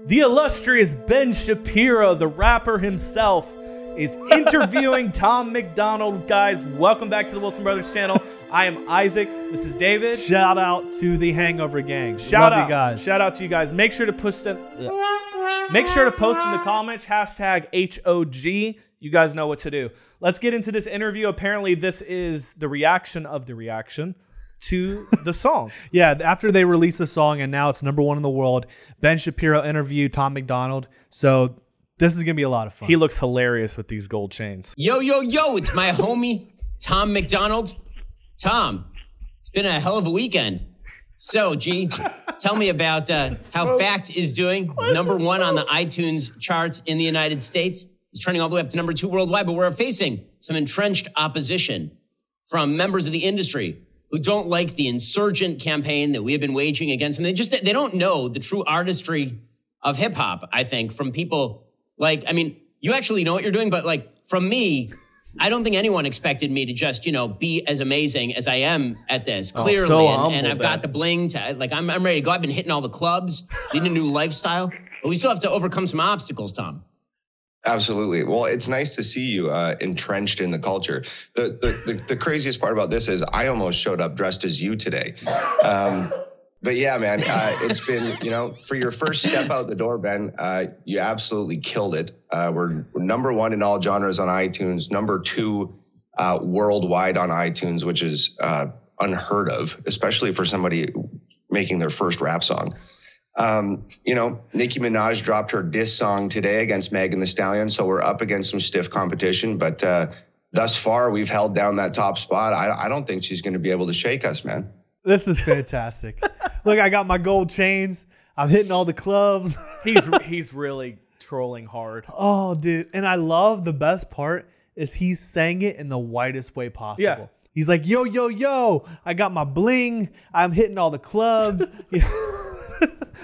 The illustrious Ben Shapiro, the rapper himself, is interviewing Tom Macdonald. Guys, welcome back to the Wilson Brothers channel. I am Isaac. This is David. Shout out to the Hangover Gang. Shout Love out, you guys. Shout out to you guys. Make sure to post in the comments hashtag HOG. You guys know what to do. Let's get into this interview. Apparently, this is the reaction of the reaction to the song. Yeah, after they released the song and now it's #1 in the world, Ben Shapiro interviewed Tom Macdonald. So this is going to be a lot of fun. He looks hilarious with these gold chains. Yo, yo, yo, it's my homie, Tom Macdonald. Tom, it's been a hell of a weekend. So, G, tell me about how Fact is doing. #1 on the iTunes charts in the United States. He's trending all the way up to #2 worldwide, but we're facing some entrenched opposition from members of the industry who don't like the insurgent campaign that we have been waging against them. They don't know the true artistry of hip hop, I think, from people like, I mean, you actually know what you're doing, but like from me, I don't think anyone expected me to just, you know, be as amazing as I am at this, clearly. So humble, and I've got the bling to, like, I'm ready to go. I've been hitting all the clubs, leading a new lifestyle, but we still have to overcome some obstacles, Tom. Absolutely. Well, it's nice to see you entrenched in the culture. The craziest part about this is I almost showed up dressed as you today. But yeah, man, it's been, you know, for your first step out the door, Ben, you absolutely killed it. We're #1 in all genres on iTunes, #2 worldwide on iTunes, which is unheard of, especially for somebody making their first rap song. You know, Nicki Minaj dropped her diss song today against Megan Thee Stallion, so we're up against some stiff competition. But thus far, we've held down that top spot. I don't think she's going to be able to shake us, man. This is fantastic. Look, I got my gold chains. I'm hitting all the clubs. He's really trolling hard. Oh, dude. And I love the best part is he sang it in the whitest way possible. Yeah. He's like, yo, yo, yo, I got my bling. I'm hitting all the clubs.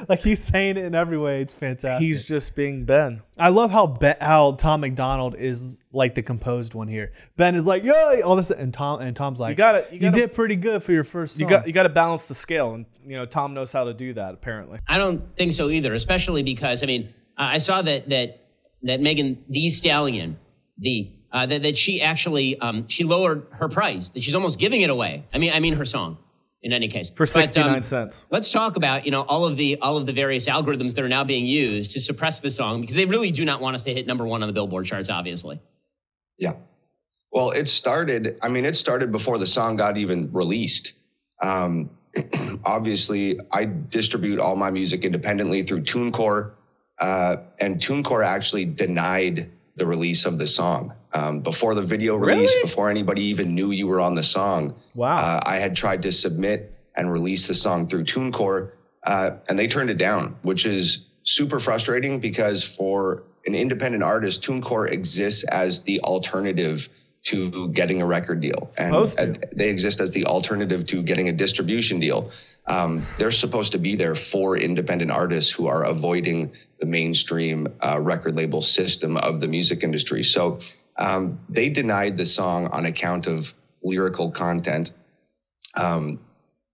Like he's saying it in every way. It's fantastic. He's just being Ben. I love how Tom Macdonald is like the composed one here. Ben is like, yo, all this, and Tom's like, you did pretty good for your first song. You got to balance the scale, and you know Tom knows how to do that apparently. I don't think so either, especially because I mean I saw that Megan Thee Stallion, that she actually she lowered her price. That she's almost giving it away. I mean her song. In any case, for 69 cents. Let's talk about, you know, all of the various algorithms that are now being used to suppress the song because they really do not want us to hit #1 on the Billboard charts, obviously. Yeah. Well, it started before the song got even released. Obviously, I distribute all my music independently through TuneCore, and TuneCore actually denied the release of the song. Before the video release, before anybody even knew you were on the song. Wow. I had tried to submit and release the song through TuneCore, and they turned it down, which is super frustrating because for an independent artist, TuneCore exists as the alternative to getting a record deal. And they exist as the alternative to getting a distribution deal. They're supposed to be there for independent artists who are avoiding the mainstream record label system of the music industry. So they denied the song on account of lyrical content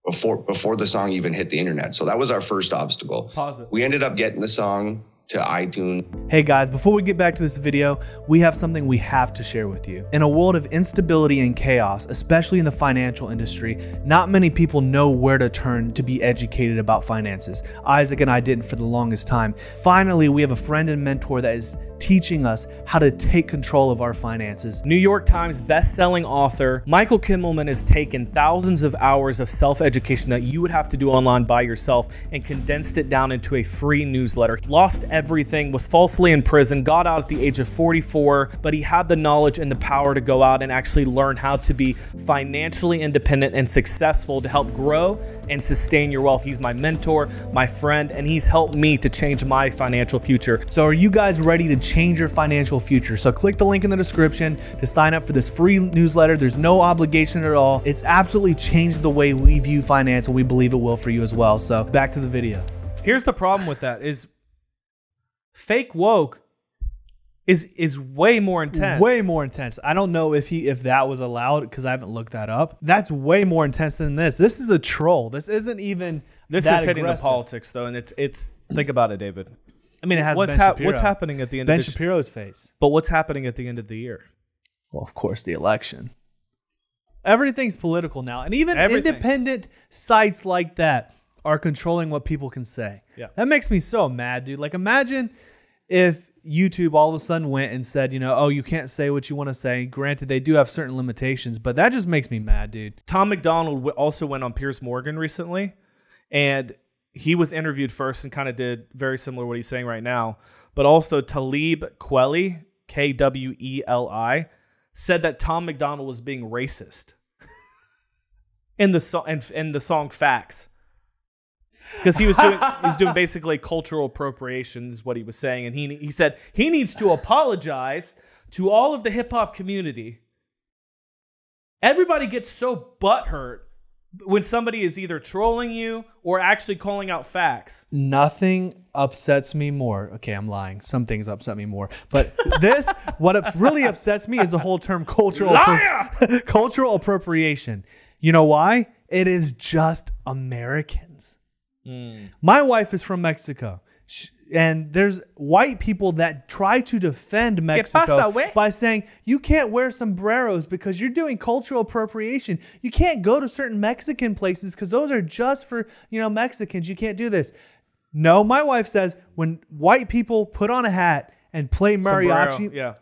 before the song even hit the internet. So that was our first obstacle. Pause it. We ended up getting the song to iTunes. Hey guys, before we get back to this video, we have something we have to share with you. In a world of instability and chaos, especially in the financial industry, not many people know where to turn to be educated about finances. Isaac and I didn't for the longest time. Finally, we have a friend and mentor that is teaching us how to take control of our finances. New York Times best-selling author Michael Kimmelman has taken thousands of hours of self-education that you would have to do online by yourself and condensed it down into a free newsletter. Lost everything, was falsely imprisoned, got out at the age of 44, but he had the knowledge and the power to go out and actually learn how to be financially independent and successful to help grow and sustain your wealth. He's my mentor, my friend, and he's helped me to change my financial future. So are you guys ready to change your financial future? So click the link in the description to sign up for this free newsletter. There's no obligation at all. It's absolutely changed the way we view finance, and we believe it will for you as well. So back to the video. Here's the problem with that is fake woke is way more intense. Way more intense. I don't know if that was allowed because I haven't looked that up. That's way more intense than this. This is a troll. This isn't even This is hitting the politics though, and it's think about it, David. I mean, it has what's Ben Shapiro. what's happening at the end Ben of the Shapiro's face. But what's happening at the end of the year? Well, of course, the election. Everything's political now. And even independent sites like that are controlling what people can say. Yeah. That makes me so mad, dude. Like, imagine if YouTube all of a sudden went and said, you know, oh, you can't say what you want to say. Granted, they do have certain limitations, but that just makes me mad, dude. Tom Macdonald also went on Piers Morgan recently, and he was interviewed first and kind of did very similar to what he's saying right now. But also Talib Kweli, Kweli, said that Tom Macdonald was being racist in the song Facts. Because he was doing basically cultural appropriation is what he was saying. And he said he needs to apologize to all of the hip hop community. Everybody gets so butthurt when somebody is either trolling you or actually calling out facts. Nothing upsets me more. Okay, I'm lying. Some things upset me more. But what really upsets me is the whole term cultural appropriation. You know why? It is just Americans. My wife is from Mexico. And there's white people that try to defend Mexico by saying, you can't wear sombreros because you're doing cultural appropriation. You can't go to certain Mexican places because those are just for, Mexicans. You can't do this. No, my wife says when white people put on a hat and play mariachi,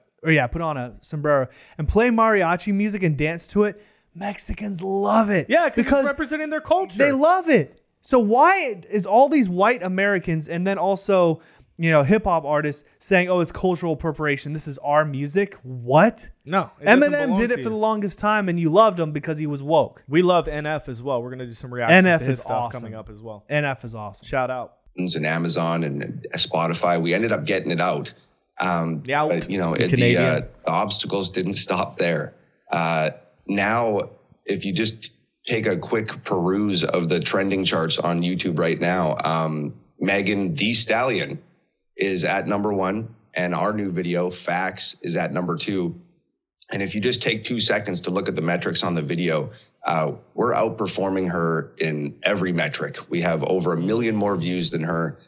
put on a sombrero and play mariachi music and dance to it, Mexicans love it. Yeah, because it's representing their culture. They love it. So why is all these white Americans and then also, hip hop artists saying, "Oh, it's cultural appropriation. This is our music." What? No, Eminem did it for the longest time, and you loved him because he was woke. We love NF as well. We're gonna do some reactions NF to his is stuff awesome. coming up as well. NF is awesome. Shout out. And Amazon and Spotify, we ended up getting it out. But, Canadian. the obstacles didn't stop there. Now, if you just take a quick peruse of the trending charts on YouTube right now, Megan Thee Stallion is at #1, and our new video, Facts, is at #2. And if you just take 2 seconds to look at the metrics on the video, we're outperforming her in every metric. We have over 1 million more views than her.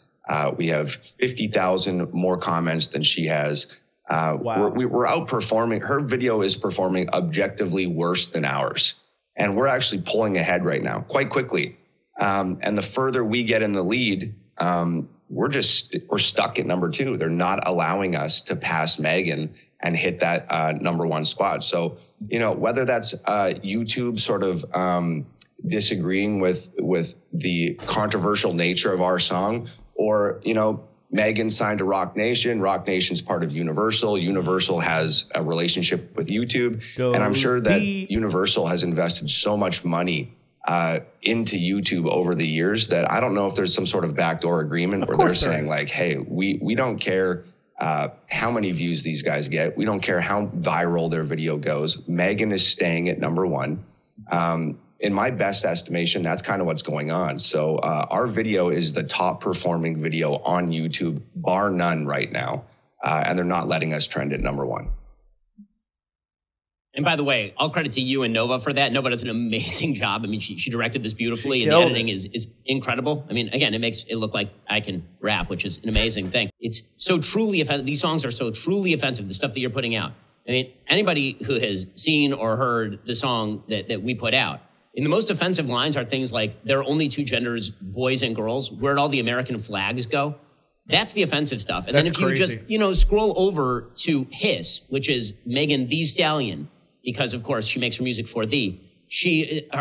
We have 50,000 more comments than she has. Wow. We're outperforming. Her video is performing objectively worse than ours. And we're actually pulling ahead right now quite quickly. And the further we get in the lead, we're stuck at #2. They're not allowing us to pass Megan and hit that #1 spot. So, whether that's YouTube sort of disagreeing with the controversial nature of our song, or, Megan signed to Rock Nation. Rock Nation's part of Universal. Universal has a relationship with YouTube. And I'm sure that Universal has invested so much money into YouTube over the years that I don't know if there's some sort of backdoor agreement where they're saying like, hey, we don't care how many views these guys get. We don't care how viral their video goes. Megan is staying at #1. In my best estimation, that's kind of what's going on. So our video is the top performing video on YouTube, bar none right now. And they're not letting us trend at #1. And by the way, all credit to you and Nova for that. Nova does an amazing job. I mean, she directed this beautifully, and the editing is incredible. I mean, again, it makes it look like I can rap, which is an amazing thing. It's so truly offensive. These songs are so truly offensive, the stuff that you're putting out. I mean, anybody who has seen or heard the song that we put out, and the most offensive lines are things like, there are only 2 genders, boys and girls. Where'd all the American flags go? That's the offensive stuff. And then if you just, scroll over to Hiss, which is Megan Thee Stallion, because of course she makes her music for thee.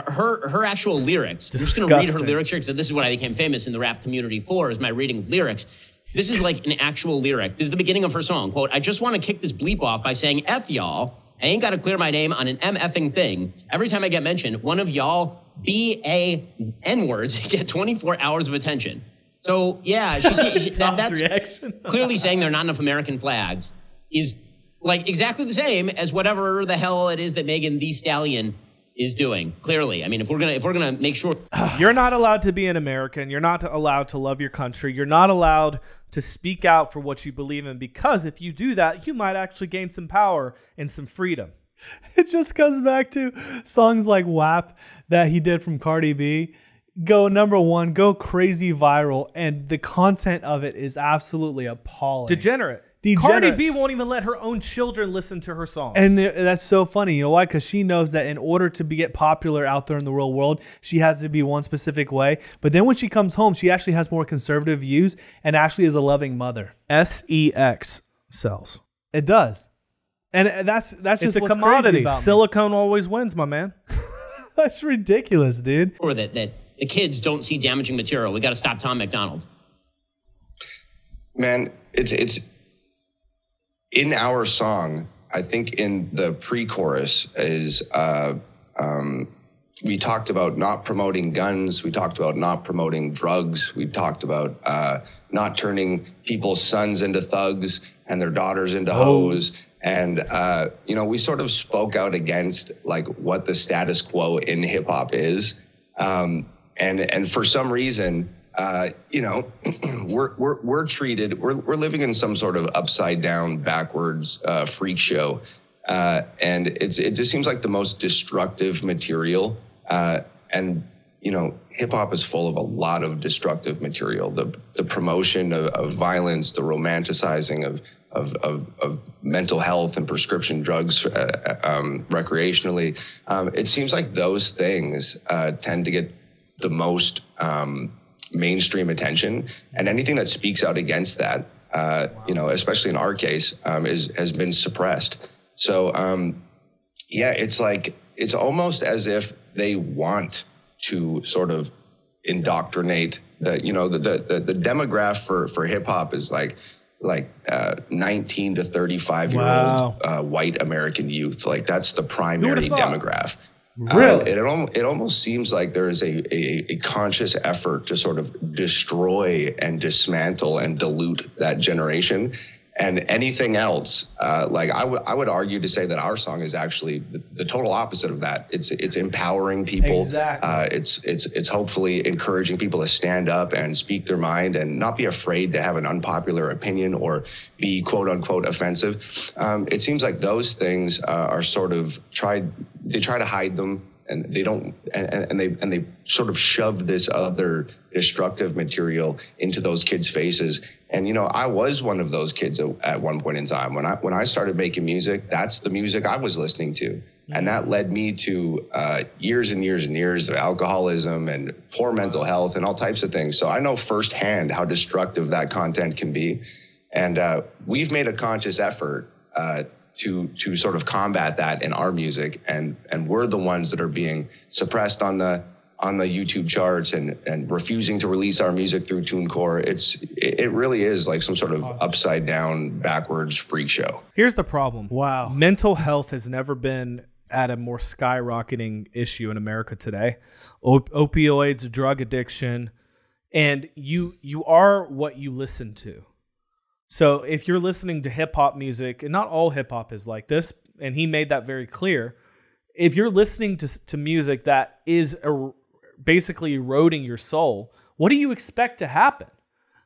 Her actual lyrics, I'm just going to read her lyrics here, because this is what I became famous in the rap community for, is my reading of lyrics. This is like an actual lyric. This is the beginning of her song. Quote, "I just want to kick this bleep off by saying F y'all. I ain't got to clear my name on an MFing thing. Every time I get mentioned, one of y'all BAN words get 24 hours of attention." So, yeah, that's clearly saying there are not enough American flags is like exactly the same as whatever the hell it is that Megan Thee Stallion is doing. Clearly. I mean, if we're gonna make sure you're not allowed to be an American, you're not allowed to love your country, you're not allowed to speak out for what you believe in, because if you do that, you might actually gain some power and some freedom. It just comes back to songs like WAP that he did from Cardi B. go #1, go crazy viral, and the content of it is absolutely appalling. Degenerate. Cardi B won't even let her own children listen to her songs. And that's so funny. You know why? Because she knows that in order to get popular out there in the real world, she has to be one specific way. But then when she comes home, she actually has more conservative views and actually is a loving mother. Sex sells. It does. And that's just it's a what's commodity. Crazy about Silicone always wins, my man. That's ridiculous, dude. Or that the kids don't see damaging material. We got to stop Tom Macdonald. Man, it's in our song. I think in the pre-chorus is we talked about not promoting guns. We talked about not promoting drugs. We talked about not turning people's sons into thugs and their daughters into hoes. And, we sort of spoke out against like what the status quo in hip hop is. And for some reason, we're living in some sort of upside down, backwards freak show. And it just seems like the most destructive material. And hip hop is full of a lot of destructive material. The promotion of violence, the romanticizing of mental health and prescription drugs recreationally. It seems like those things tend to get the most mainstream attention, and anything that speaks out against that, especially in our case, has been suppressed. So, it's almost as if they want to sort of indoctrinate the demographic for hip hop is like 19 to 35 year old white American youth. Like that's the primary demographic. Really? It almost seems like there is a conscious effort to sort of destroy and dismantle and dilute that generation. And anything else, I would argue to say that our song is actually the total opposite of that. It's empowering people. Exactly. It's hopefully encouraging people to stand up and speak their mind and not be afraid to have an unpopular opinion or be quote unquote offensive. It seems like those things are sort of try to hide them. And they don't, and they sort of shove this other destructive material into those kids' faces. And I was one of those kids at one point in time. When I started making music, that's the music I was listening to, and that led me to years and years and years of alcoholism and poor mental health and all types of things. So I know firsthand how destructive that content can be, and we've made a conscious effort to sort of combat that in our music, and we're the ones that are being suppressed on the YouTube charts and refusing to release our music through TuneCore. It really is like some sort of upside down, backwards freak show. Here's the problem. Wow. Mental health has never been at a more skyrocketing issue in America today. Opioids, drug addiction, and you are what you listen to. So if you're listening to hip-hop music, and not all hip-hop is like this, and he made that very clear, if you're listening to music that is basically eroding your soul, what do you expect to happen?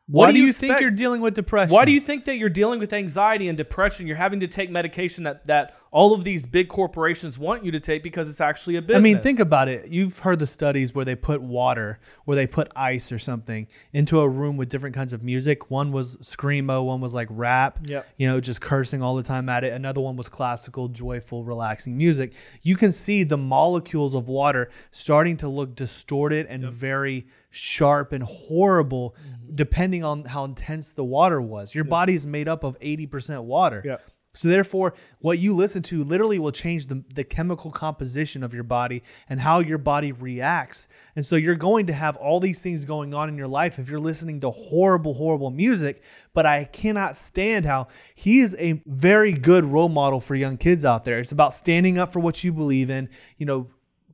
Why do you think you're dealing with depression? Why do you think that you're dealing with anxiety and depression? You're having to take medication that all of these big corporations want you to take because it's actually a business. I mean, think about it. You've heard the studies where they put water, where they put ice or something into a room with different kinds of music. One was screamo, one was like rap, just cursing all the time at it. Another one was classical, joyful, relaxing music. You can see the molecules of water starting to look distorted and very sharp and horrible, depending on how intense the water was. Your body is made up of 80% water. Yeah. So therefore, what you listen to literally will change the chemical composition of your body and how your body reacts. And so you're going to have all these things going on in your life if you're listening to horrible, horrible music. But I cannot stand how he is a very good role model for young kids out there. It's about standing up for what you believe in,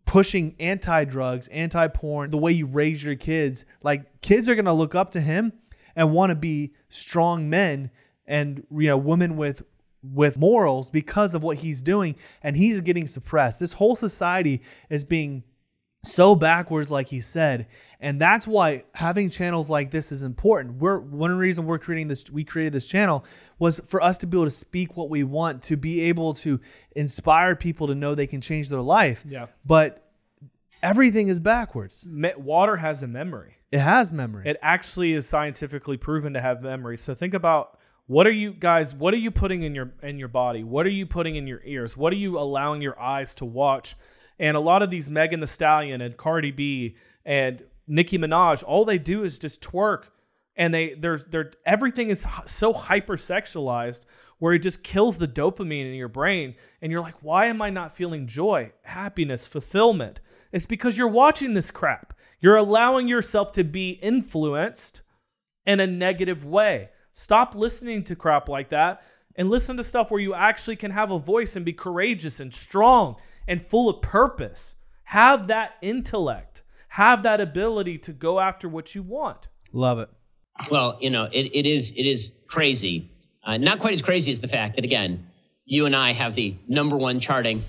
pushing anti-drugs, anti-porn, the way you raise your kids. Like, kids are going to look up to him and want to be strong men and, women with morals because of what he's doing, and he's getting suppressed. This whole society is being so backwards, like he said, and that's why having channels like this is important. One reason we created this channel was for us to be able to speak what we want, to be able to inspire people to know they can change their life. Yeah. But Everything is backwards. Water has a memory. It has memory. It actually is scientifically proven to have memory. So think about, what are you putting in your body? What are you putting in your ears? What are you allowing your eyes to watch? And a lot of these Megan Thee Stallion and Cardi B and Nicki Minaj, all they do is just twerk, and they're everything is so hypersexualized where it just kills the dopamine in your brain, and you're like, why am I not feeling joy, happiness, fulfillment? It's because you're watching this crap. You're allowing yourself to be influenced in a negative way. Stop listening to crap like that and listen to stuff where you actually can have a voice and be courageous and strong and full of purpose. Have that intellect. Have that ability to go after what you want. Love it. Well, you know, it is crazy. Not quite as crazy as the fact that, again, you and I have the #1 charting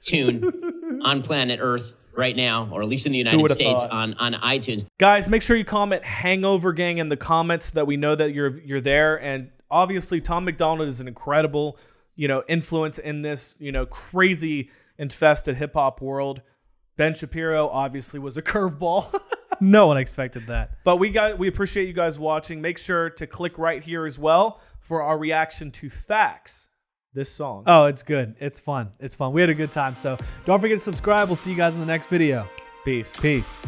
tune on planet Earth right now, or at least in the United States on iTunes. Guys, make sure you comment Hangover Gang in the comments so that we know that you're there. And obviously, Tom Macdonald is an incredible, influence in this, crazy infested hip hop world. Ben Shapiro obviously was a curveball. No one expected that. But we appreciate you guys watching. Make sure to click right here as well for our reaction to Facts, this song. Oh, it's good. It's fun. It's fun. We had a good time. So don't forget to subscribe. We'll see you guys in the next video. Peace. Peace.